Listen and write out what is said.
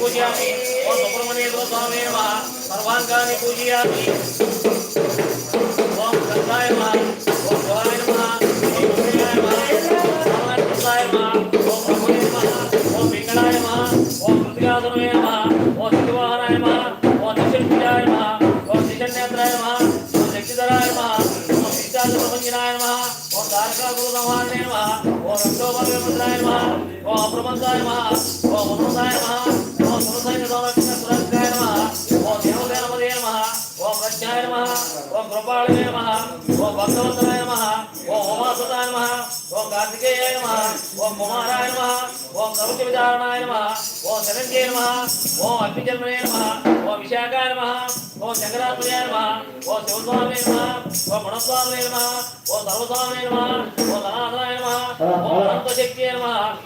पूजयामि ओम सुब्रह्मण्येश्वर स्वामी नमः सर्वांगानि पूजयामि ओम गंगाय नमः ओम शिवाय नमः ओम मंगलाय नमः ओम रामाय नमः ओम ब्रह्मणे नमः ओम पिंगलाय नमः ओम कृतिकासुरे नमः ओम शिवाहनाय नमः ओम निशंत्याय नमः ओम निशन्नेत्राय नमः ओम शक्तिधराय नमः ओम विद्याधरमंजनाय नमः ओम तारकासुरसंहारिणे नमः ओम रक्षोपविमुद्राय नमः ओम अप्रमदाय नमः ओम अमृताय नमः ओम सुरसैन्यसंरक्षणसुरक्षाय नमः ओम देवसेनपदये नमः ओम प्रज्ञाय नमः ओम कृपालवे नमः ओम भक्तवत्सलाय नमः ओम उमासुताय नमः ओम कार्तिकेयाय नमः ओम कुमाराय नमः ओम कवचविचारणाय नमः ओम धनंजय नमः ओम अग्निजन्मने नमः ओम विशाखाय नमः ओम शंकरात्मजाय नमः ओम शिवस्वामिने नमः ओम गुणस्वामिने नमः ओम सर्वस्वामिने नमः ओम धनाधनाय नमः ओम अनंतशक्तिये नमः